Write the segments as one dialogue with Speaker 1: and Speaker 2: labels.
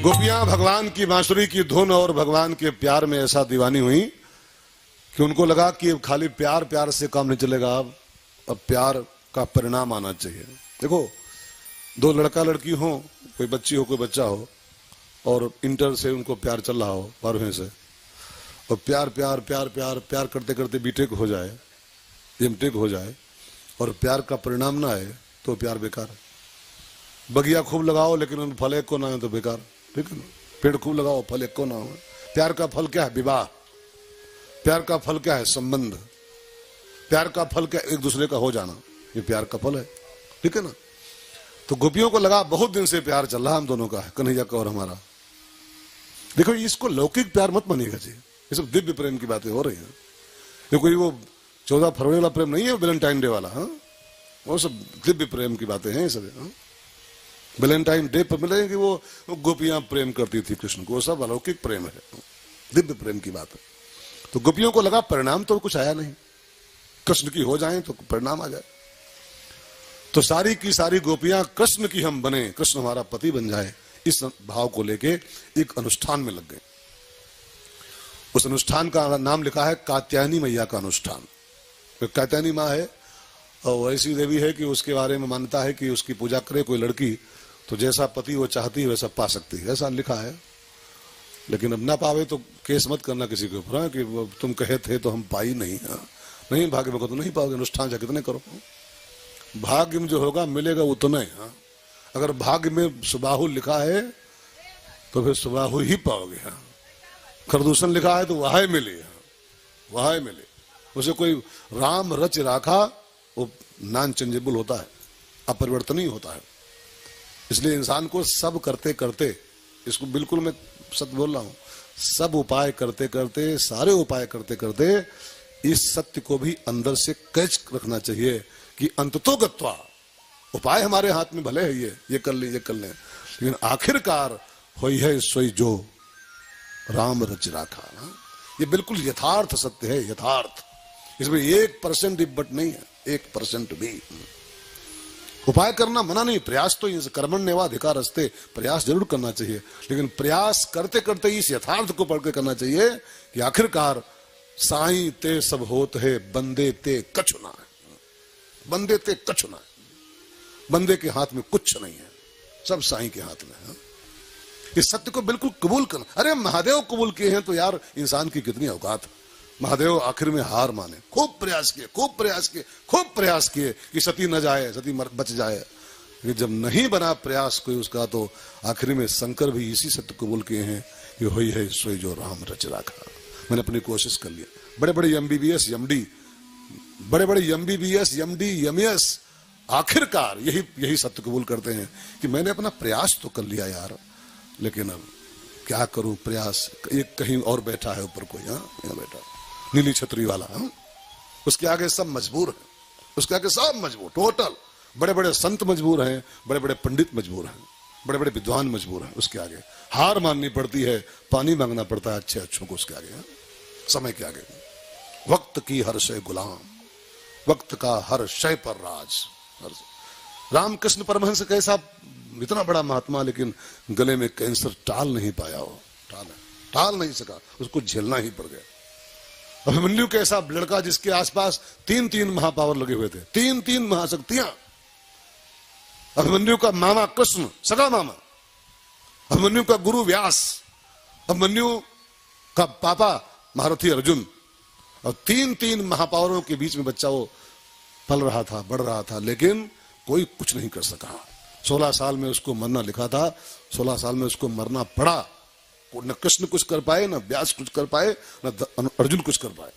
Speaker 1: गोपियां भगवान की बांसुरी की धुन और भगवान के प्यार में ऐसा दीवानी हुई कि उनको लगा कि खाली प्यार प्यार से काम नहीं चलेगा, अब प्यार का परिणाम आना चाहिए। देखो, दो लड़का लड़की हो, कोई बच्ची हो कोई बच्चा हो, और इंटर से उनको प्यार चल रहा हो 12वीं से, और प्यार प्यार प्यार प्यार प्यार करते करते बीटेक हो जाए, एमटेक हो जाए, और प्यार का परिणाम ना आए तो प्यार बेकार है। बगिया खूब लगाओ लेकिन उन फल एक को ना हो तो बेकार, ठीक है ना। पेड़ खूब लगाओ फल एक को ना हो। प्यार का फल क्या है? विवाह। प्यार का फल क्या है? संबंध। प्यार का फल क्या? एक दूसरे का हो जाना, ये प्यार का फल है, ठीक है ना। तो गोपियों को लगा बहुत दिन से प्यार चल रहा हम दोनों का, कन्हैया का और हमारा। देखो, इसको लौकिक प्यार मत मानिएगा जी, ये सब दिव्य प्रेम की बातें हो रही हैं। ये कोई वो 14 फरवरी वाला प्रेम नहीं है, वैलेंटाइन डे वाला। हाँ, वो सब दिव्य प्रेम की बातें हैं सब। वैलेंटाइन डे पर मिले कि वो गोपियां प्रेम करती थी कृष्ण को, वो सब अलौकिक प्रेम है, दिव्य प्रेम की बात है। तो गोपियों को लगा परिणाम तो कुछ आया नहीं, कृष्ण की हो जाए तो परिणाम आ जाए। तो सारी की सारी गोपियां कृष्ण की हम बने, कृष्ण हमारा पति बन जाए, इस भाव को लेके एक अनुष्ठान में लग गए। उस अनुष्ठान का नाम लिखा है कात्यायनी मैया का अनुष्ठान। तो कात्यायनी माँ है और ऐसी देवी है कि उसके बारे में मान्यता है कि उसकी पूजा करे कोई लड़की तो जैसा पति वो चाहती है वैसा पा सकती है, ऐसा लिखा है। लेकिन अब ना पावे तो केस मत करना किसी के ऊपर कि तुम कहे थे तो हम पाई नहीं। नहीं, भाग्य में को तो नहीं पाओगे, अनुष्ठान चाहे कितने करो, भाग्य में जो होगा मिलेगा उतना ही। अगर भाग्य में सुबाहु लिखा है तो फिर सुबाहु ही पाओगे। खरदूषण लिखा है तो वह मिले, वह मिले। उसे कोई राम रच राखा, वो नॉन चेंजेबल होता है, अपरिवर्तनीय होता है। इसलिए इंसान को सब करते करते, इसको बिल्कुल मैं सत्य बोल रहा हूं, सब उपाय करते करते, सारे उपाय करते करते इस सत्य को भी अंदर से कैच रखना चाहिए कि अंततोगत्वा उपाय हमारे हाथ में भले है, ये कर ले, ये कर ले, लेकिन आखिरकार होई है सोई जो राम रच राखा। ये बिल्कुल यथार्थ सत्य है, यथार्थ। इसमें 1% डिबट नहीं है, 1% भी। उपाय करना मना नहीं, प्रयास तो कर्मण्येवाधिकार अस्ते, प्रयास जरूर करना चाहिए, लेकिन प्रयास करते करते इस यथार्थ को पढ़ के करना चाहिए कि आखिरकार साईं ते सब होत है, बंदे ते कछु ना है, बंदे ते कछु ना है। बंदे के हाथ में कुछ नहीं है, सब साईं के हाथ में है। इस सत्य को बिल्कुल कबूल करना। अरे महादेव कबूल किए हैं तो यार इंसान की कितनी औकात है। महादेव आखिर में हार माने, खूब प्रयास किए, खूब प्रयास किए, खूब प्रयास किए कि सती न जाए, सती बच जाए। लेकिन जब नहीं बना प्रयास कोई उसका, तो आखिर में शंकर भी इसी सत्य कबूल किए हैं कि होई है सोई जो राम रच राखा। मैंने अपनी कोशिश कर लिया। बड़े बड़े एमबीबीएस एमडी, बड़े बड़े एमबीबीएस एमडी एमएस आखिरकार यही सत्य कबूल करते हैं कि मैंने अपना प्रयास तो कर लिया यार, लेकिन अब क्या करूं, प्रयास एक कहीं और बैठा है ऊपर कोई, यहाँ बैठा नीली छतरी वाला, उसके आगे सब मजबूर है, उसके आगे सब मजबूर, टोटल। बड़े बड़े संत मजबूर हैं, बड़े बड़े पंडित मजबूर हैं, बड़े बड़े विद्वान मजबूर हैं। उसके आगे हार माननी पड़ती है, पानी मांगना पड़ता है अच्छे अच्छों को उसके आगे, समय के आगे। वक्त की हर शय गुलाम, वक्त का हर शय पर राज। रामकृष्ण परमहंस कैसा इतना बड़ा महात्मा, लेकिन गले में कैंसर टाल नहीं पाया, हो टाल नहीं सका, उसको झेलना ही पड़ गया। अभिमन्यु कैसा लड़का जिसके आसपास 3 महापावर लगे हुए थे, 3 महाशक्तियां। अभिमन्यु का मामा कृष्ण, सगा मामा, अभिमन्यु का गुरु व्यास, अभिमन्यु का पापा महारथी अर्जुन, और 3 महापावरों के बीच में बच्चा वो पल रहा था, बढ़ रहा था, लेकिन कोई कुछ नहीं कर सका। 16 साल में उसको मरना लिखा था, 16 साल में उसको मरना पड़ा। न कृष्ण कुछ कर पाए, न व्यास कुछ कर पाए, न अर्जुन कुछ कर पाए।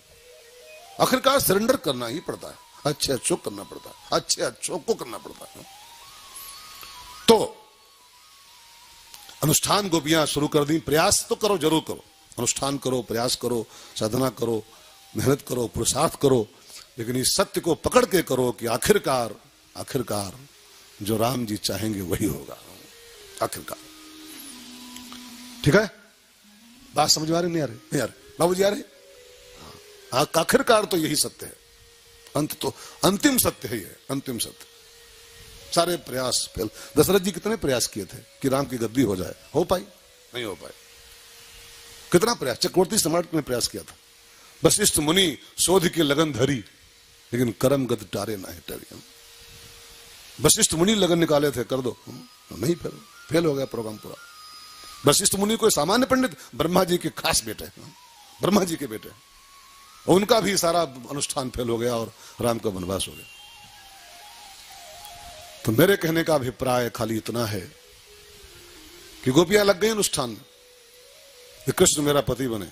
Speaker 1: आखिरकार सरेंडर करना ही पड़ता है, अच्छे अच्छों करना पड़ता है, अच्छे अच्छों को करना पड़ता है। तो अनुष्ठान गोपियां शुरू कर दी। प्रयास तो करो, जरूर करो, अनुष्ठान करो, प्रयास करो, साधना करो, मेहनत करो, पुरुषार्थ करो, लेकिन इस सत्य को पकड़ के करो कि आखिरकार जो राम जी चाहेंगे वही होगा, आखिरकार। ठीक है, बात समझ में आ रही? नहीं आ रही? नहीं आ रही बाबूजी? आ रही? आखिरकार तो यही सत्य है, अंत तो अंतिम सत्य है, ये अंतिम सत्य। सारे प्रयास फेल। दशरथ जी कितने प्रयास किए थे कि राम की गद्दी हो जाए, हो पाई? नहीं हो पाए। कितना प्रयास, चक्रवर्ती सम्राट ने प्रयास किया था। वशिष्ठ मुनि शोध की लगन धरी, लेकिन कर्म गत टारे ना है टरी। वशिष्ठ मुनि लगन निकाले थे, कर दो, नहीं, फिर फेल हो गया प्रोग्राम पूरा। वशिष्ठ मुनि कोई सामान्य पंडित, ब्रह्मा जी के खास बेटे, ब्रह्मा जी के बेटे, उनका भी सारा अनुष्ठान फेल हो गया और राम का वनवास हो गया। तो मेरे कहने का अभिप्राय खाली इतना है कि गोपियां लग गई अनुष्ठान में कि कृष्ण मेरा पति बने।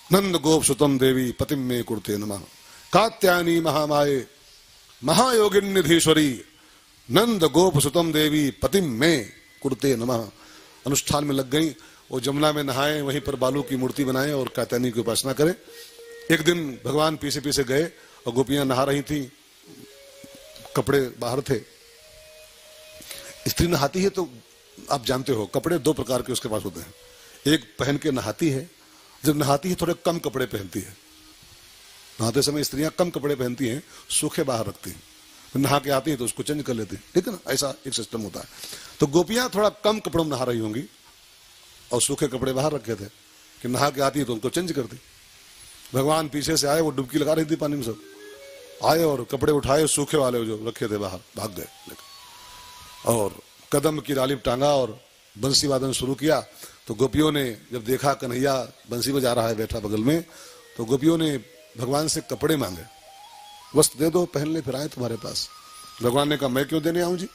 Speaker 1: नंद गोप सुतम देवी पतिम में कुरुते नमः, कात्यायनी महामाये महायोगिन्निधीश्वरी नंद गोप सुतम देवी पतिम में कुरुते नमः। अनुष्ठान में लग गई। वो जमुना में नहाए, वहीं पर बालू की मूर्ति बनाए और कात्यायनी की उपासना करें। एक दिन भगवान पीछे पीछे गए और गोपियां नहा रही थी, कपड़े बाहर थे। स्त्री नहाती है तो आप जानते हो कपड़े दो प्रकार के उसके पास होते हैं। एक पहन के नहाती है, जब नहाती है थोड़े कम कपड़े पहनती है। नहाते समय स्त्रियां कम कपड़े पहनती हैं, सूखे बाहर रखती हैं, नहा के आती है तो उसको चेंज कर लेती है, ठीक है ना, ऐसा एक सिस्टम होता है। तो गोपियां थोड़ा कम कपड़ों में नहा रही होंगी और सूखे कपड़े बाहर रखे थे कि नहा के आती है तो उनको चेंज कर दी। भगवान पीछे से आए, वो डुबकी लगा रही थी पानी में, सब आए और कपड़े उठाए, सूखे वाले जो रखे थे बाहर, भाग गए और कदम की डाली टांगा और बंसी वादन शुरू किया। तो गोपियों ने जब देखा कन्हैया बंसी बजा रहा है बैठा बगल में, तो गोपियों ने भगवान से कपड़े मांगे, वस्त्र दे दो पहन ले, फिर आए तुम्हारे पास। भगवान ने कहा मैं क्यों देने आऊं जी,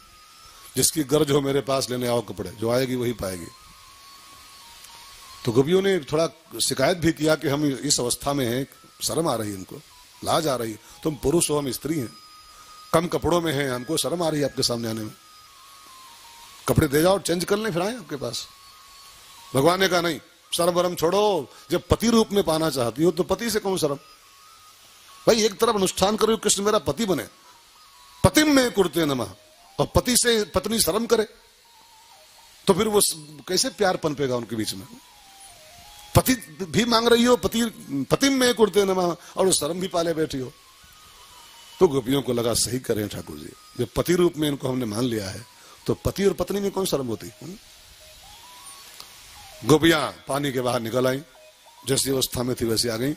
Speaker 1: जिसकी गरज हो मेरे पास लेने आओ कपड़े, जो आएगी वही पाएगी। तो गोपियों ने थोड़ा शिकायत भी किया कि हम इस अवस्था में हैं, शर्म आ रही है, इनको लाज आ रही है, तुम पुरुष हो हम स्त्री हैं, कम कपड़ों में हैं, हमको शर्म आ रही है आपके सामने आने में, कपड़े दे जाओ चेंज कर लें फिर आए आपके पास। भगवान ने कहा नहीं, शर्म वरम छोड़ो, जब पति रूप में पाना चाहती हो तो पति से कौन शर्म। भाई एक तरफ अनुष्ठान करो कृष्ण मेरा पति बने, पतिम में कुरुते नमः, और पति से पत्नी शर्म करे तो फिर वो कैसे प्यार पनपेगा उनके बीच में। पति भी मांग रही हो, पतिम में कुरुते नमः, और शर्म भी पाले बैठी हो। तो गोपियों को लगा सही करें ठाकुर जी, जब पति रूप में इनको हमने मान लिया है तो पति और पत्नी में कौन शर्म होती। गोपियां पानी के बाहर निकल आई, जैसी अवस्था में थी वैसी आ गई,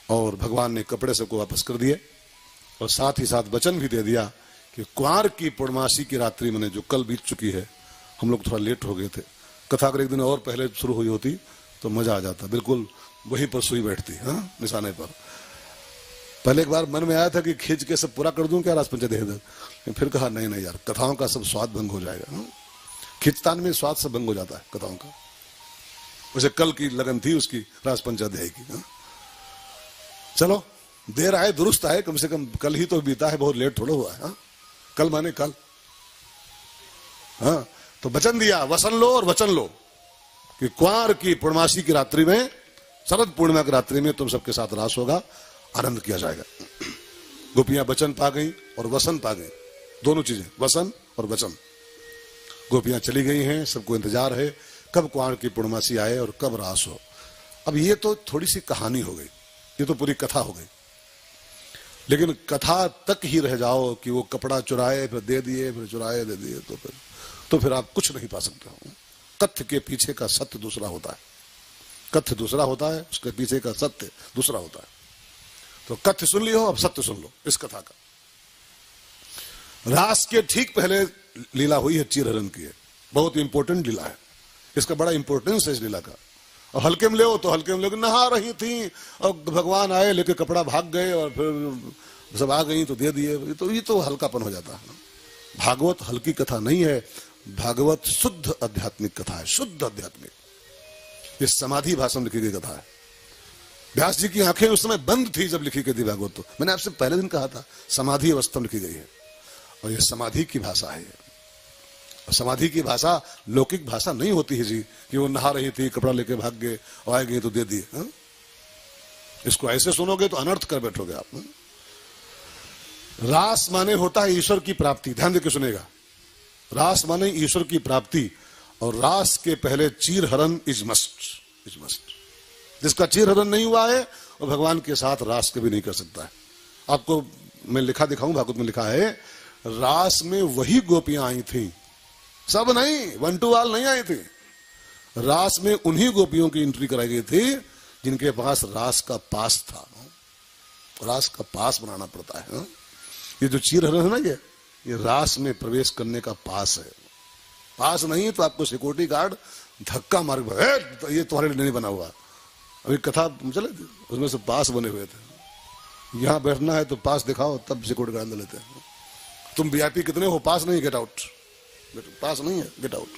Speaker 1: और भगवान ने कपड़े सबको वापस कर दिए और साथ ही साथ वचन भी दे दिया कि कुंवार की पूर्णमासी की रात्रि में जो कल बीत चुकी है, हम लोग थोड़ा लेट हो गए थे, कथा अगर एक दिन और पहले शुरू हुई होती तो मजा आ जाता, बिल्कुल वहीं पर सुई बैठती, हाँ निशाने पर। पहले एक बार मन में आया था कि खींच के सब पूरा कर दूं क्या राजपंच दे दे, फिर कहा नहीं नहीं यार, कथाओं का सब स्वाद भंग हो जाएगा, खींचतान में स्वाद सब भंग हो जाता है कथाओं का। उसे कल की लगन थी उसकी राजपंचाध्याय की, चलो देर आए दुरुस्त आए, कम से कम कल ही तो बीता है, बहुत लेट थोड़ा हुआ है, हाँ? कल माने कल, हाँ। तो वचन दिया, वसन लो और वचन लो कि कुंवार की पूर्णमासी की रात्रि में, शरद पूर्णिमा की रात्रि में तुम सबके साथ रास होगा, आनंद किया जाएगा। गोपियां वचन पा गई और वसन पा गई, दोनों चीजें, वसन और वचन। गोपियां चली गई हैं, सबको इंतजार है कब कुंवार की पूर्णमासी आए और कब रास हो। अब ये तो थोड़ी सी कहानी हो गई, ये तो पूरी कथा हो गई, लेकिन कथा तक ही रह जाओ कि वो कपड़ा चुराए फिर दे दिए, फिर चुराए दे दिए, तो फिर आप कुछ नहीं पा सकते हो। कथ्य के पीछे का सत्य दूसरा होता है, कथ्य दूसरा होता है, उसके पीछे का सत्य दूसरा होता है। तो कथ्य सुन लियो, अब सत्य सुन लो इस कथा का। रास के ठीक पहले लीला हुई है चीरहरण की, है बहुत इंपॉर्टेंट लीला है, इसका बड़ा इंपॉर्टेंस है इस लीला का। और हल्के में ले तो हल्के में ले, नहा रही थी और भगवान आए लेके कपड़ा भाग गए और फिर सब आ गई तो दे दिए, तो ये तो हल्कापन हो जाता है। भागवत हल्की कथा नहीं है, भागवत शुद्ध आध्यात्मिक कथा है, शुद्ध आध्यात्मिक। ये समाधि भाषा में लिखी गई कथा है। व्यास जी की आंखें उस समय बंद थी जब लिखी गई थी भागवत, तो मैंने आपसे पहले दिन कहा था समाधि अवस्था में लिखी गई है, और ये समाधि की भाषा है। समाधि की भाषा लौकिक भाषा नहीं होती है जी, कि वो नहा रही थी कपड़ा लेके भाग गए और आए गए तो दे दिए, हाँ? इसको ऐसे सुनोगे तो अनर्थ कर बैठोगे आप। हाँ? रास माने होता है ईश्वर की प्राप्ति, ध्यान देकर सुनेगा। रास माने ईश्वर की प्राप्ति, और रास के पहले चीर हरण इज मस्ट। जिसका चीर हरण नहीं हुआ है वो भगवान के साथ रास कभी नहीं कर सकता है। आपको मैं लिखा दिखाऊं, भागवत में लिखा है, रास में वही गोपियां आई थी, सब नहीं, वन टू ऑल नहीं आई थी। रास में उन्हीं गोपियों की एंट्री कराई गई थी जिनके पास रास का पास था। रास का पास बनाना पड़ता है। ये जो चीर हरण है ना, ये रास में प्रवेश करने का पास है। पास नहीं तो आपको सिक्योरिटी गार्ड धक्का मार, ये तुम्हारे लिए नहीं बना हुआ। अभी कथा चले उसमें से पास बने हुए थे, यहां बैठना है तो पास दिखाओ, तब सिक्योरिटी गार्ड लेते हैं। तुम वीआईपी कितने हो, पास नहीं, गेट आउट। पास नहीं है, गेट आउट।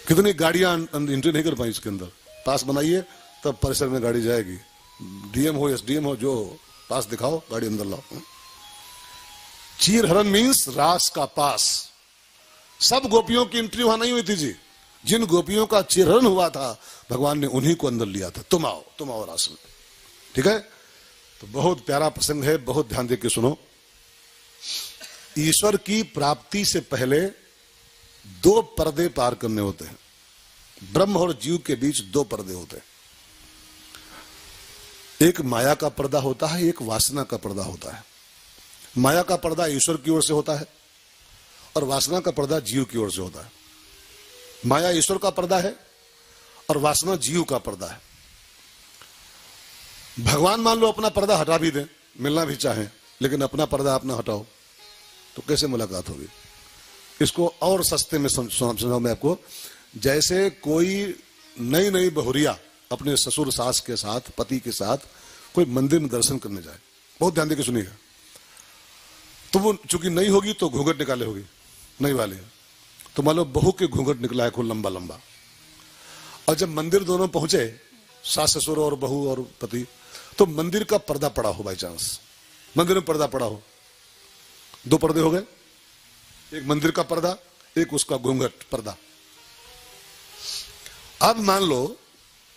Speaker 1: कितनी गाड़ियां एंट्री नहीं कर पाई इसके अंदर, पास बनाइए तब परिसर में गाड़ी जाएगी। डीएम हो एसडीएम हो जो हो, पास दिखाओ, गाड़ी अंदर लाओ। चीर हरण मीन्स रास का पास। सब गोपियों की एंट्री वहां नहीं हुई थी जी। जिन गोपियों का चीरहरण हुआ था भगवान ने उन्हीं को अंदर लिया था। तुम आओ रास में। ठीक है, तो बहुत प्यारा प्रसंग है, बहुत ध्यान देकर सुनो। ईश्वर की प्राप्ति से पहले दो पर्दे पार करने होते हैं। ब्रह्म और जीव के बीच दो पर्दे होते हैं। एक माया का पर्दा होता है, एक वासना का पर्दा होता है। माया का पर्दा ईश्वर की ओर से होता है और वासना का पर्दा जीव की ओर से होता है। माया ईश्वर का पर्दा है और वासना जीव का पर्दा है। भगवान मान लो अपना पर्दा हटा भी दें, मिलना भी चाहें, लेकिन अपना पर्दा अपना हटाओ तो कैसे मुलाकात होगी। इसको और सस्ते में समझाऊं मैं आपको। जैसे कोई नई नई बहुरिया अपने ससुर सास के साथ, पति के साथ कोई मंदिर में दर्शन करने जाए, बहुत ध्यान देकर सुनिएगा। तो वो चूंकि नई होगी तो घूंघट निकाले होगी, नई वाली। तो मान लो बहू के घूंघट निकला है खूब लंबा लंबा, और जब मंदिर दोनों पहुंचे, सास ससुर और बहू और पति, तो मंदिर का पर्दा पड़ा हो, बाई चांस मंदिर में पर्दा पड़ा हो, दो पर्दे हो गए, एक मंदिर का पर्दा, एक उसका घूंघट पर्दा। अब मान लो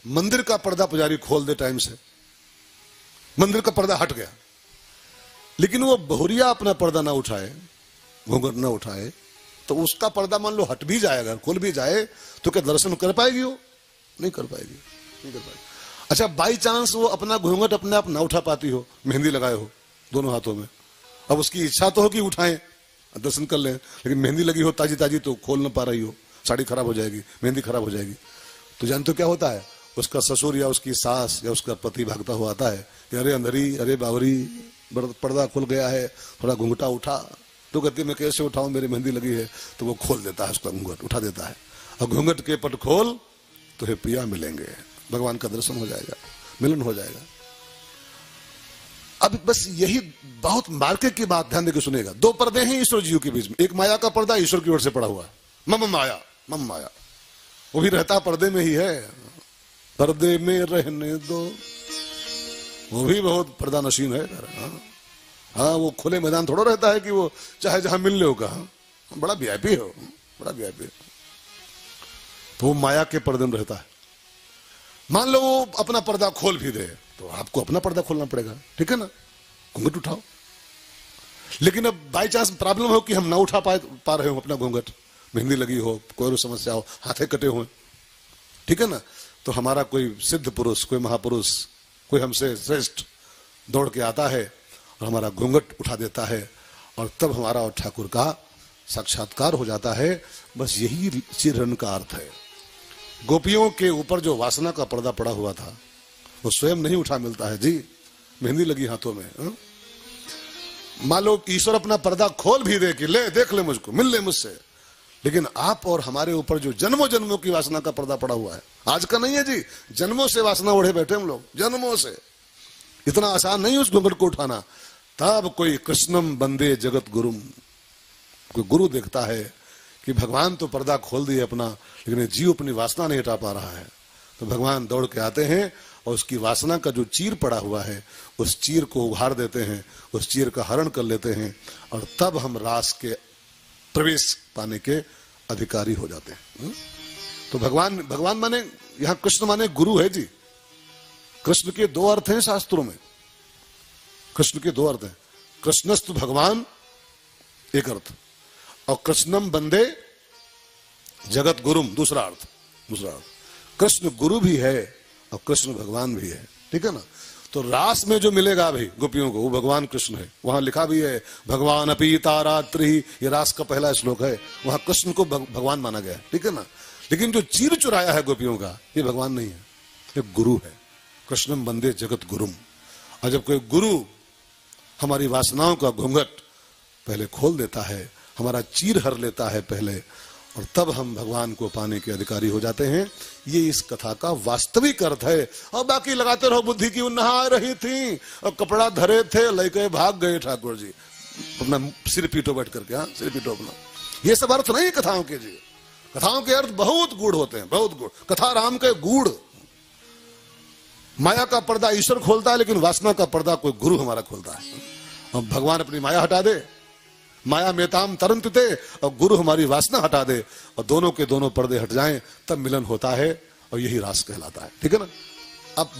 Speaker 1: मंदिर का पर्दा पुजारी खोल दे टाइम से, मंदिर का पर्दा हट गया, लेकिन वो बहुरिया अपना पर्दा ना उठाए, घूंघट ना उठाए, तो उसका पर्दा मान लो हट भी जाए, अगर खोल भी जाए तो क्या दर्शन कर पाएगी? वो नहीं कर पाएगी, नहीं कर पाएगी। अच्छा, बाई चांस वो अपना घूंघट अपने आप ना उठा पाती हो, मेहंदी लगाए हो दोनों हाथों में, अब उसकी इच्छा तो हो कि उठाएं दर्शन कर लें, लेकिन मेहंदी लगी हो ताजी ताजी तो खोल ना पा रही हो, साड़ी खराब हो जाएगी, मेहंदी खराब हो जाएगी। तो जानते हो क्या होता है? उसका ससुर या उसकी सास या उसका पति भागता हुआ आता है कि अरे अंधरी, अरे बावरी, पर्दा खुल गया है, थोड़ा घूंघटा उठा। तो कहती मैं कैसे उठाऊं, मेरी मेहंदी लगी है। तो वो खोल देता है, उसका घूंघट उठा देता है, और घूंघट के पट खोल तो हे पिया मिलेंगे, भगवान का दर्शन हो जाएगा, मिलन हो जाएगा। अब बस यही बहुत मार्केट की बात ध्यान देकर सुनेगा। दो पर्दे हैं ईश्वर जीव के बीच में, एक माया का पर्दा ईश्वर की ओर से पड़ा हुआ है, मम माया, मम माया, वो भी रहता पर्दे में ही है, पर्दे में रहने दो, वो भी बहुत पर्दा नशीन है। हाँ, वो खुले मैदान थोड़ा रहता है कि वो चाहे जहां मिल ले होगा, बड़ा वीआईपी हो, बड़ा वीआईपी। तो वो माया के पर्दे में रहता है। मान लो वो अपना पर्दा खोल भी दे तो आपको अपना पर्दा खोलना पड़ेगा, ठीक है ना, घूंघट उठाओ। लेकिन अब बाई चांस प्रॉब्लम हो कि हम ना उठा पा रहे हो अपना घूंघट, मेहंदी लगी हो, कोई समस्या हो, हाथे कटे हुए, ठीक है ना, तो हमारा कोई सिद्ध पुरुष, कोई महापुरुष, कोई हमसे श्रेष्ठ दौड़ के आता है और हमारा घूंघट उठा देता है, और तब हमारा और ठाकुर का साक्षात्कार हो जाता है। बस यही चीरहरण का अर्थ है। गोपियों के ऊपर जो वासना का पर्दा पड़ा हुआ था वो स्वयं नहीं उठा मिलता है जी, मेहंदी लगी हाथों में। मान लो ईश्वर अपना पर्दा खोल भी दे कि ले देख ले मुझको, मिल ले मुझसे, लेकिन आप और हमारे ऊपर जो जन्मों जन्मों की वासना का पर्दा पड़ा हुआ है, आज का नहीं है जी, जन्मों से वासना ओढ़े बैठे हम लोग, जन्मों से। इतना आसान नहीं उस घूंघट को उठाना। तब कोई कृष्णम बंदे जगत गुरुम, कोई गुरु देखता है कि भगवान तो पर्दा खोल दिए अपना, लेकिन जीव अपनी वासना नहीं हटा पा रहा है, तो भगवान दौड़ के आते हैं और उसकी वासना का जो चीर पड़ा हुआ है उस चीर को उघाड़ देते हैं, उस चीर का हरण कर लेते हैं, और तब हम रास के प्रवेश पाने के अधिकारी हो जाते हैं। तो भगवान माने यहां कृष्ण माने गुरु है जी। कृष्ण के दो अर्थ हैं शास्त्रों में, कृष्ण के दो अर्थ हैं, कृष्णस्तु भगवान एक अर्थ, और कृष्णम बंदे जगत गुरुम दूसरा अर्थ। कृष्ण गुरु भी है और कृष्ण भगवान भी है, ठीक है ना। तो रास में जो मिलेगा अभी गोपियों को वो भगवान कृष्ण है। वहां लिखा भी है भगवान अपी तारात्रि, ये रास का पहला श्लोक है, वहां कृष्ण को भगवान माना गया है, ठीक है ना। लेकिन जो चीर चुराया है गोपियों का, ये भगवान नहीं है, ये गुरु है। कृष्णम वंदे जगत गुरुम। और जब कोई गुरु हमारी वासनाओं का घूंघट पहले खोल देता है, हमारा चीर हर लेता है पहले, और तब हम भगवान को पाने के अधिकारी हो जाते हैं। ये इस कथा का वास्तविक अर्थ है। और बाकी लगाते रहो बुद्धि की, नहा रही थी और कपड़ा धरे थे, लेके भाग गए ठाकुर जी, अपना सिर पीटो बैठ करके। हाँ, सिर पीटो अपना। ये सब अर्थ नहीं कथाओं के जी। कथाओं के अर्थ बहुत गूढ़ होते हैं, बहुत गूढ़। कथा राम के गूढ़। माया का पर्दा ईश्वर खोलता है, लेकिन वासना का पर्दा कोई गुरु हमारा खोलता है। अब भगवान अपनी माया हटा दे, माया मेताम तरंतते, और गुरु हमारी वासना हटा दे, और दोनों के दोनों पर्दे हट जाएं, तब मिलन होता है, और यही रास कहलाता है। ठीक है ना।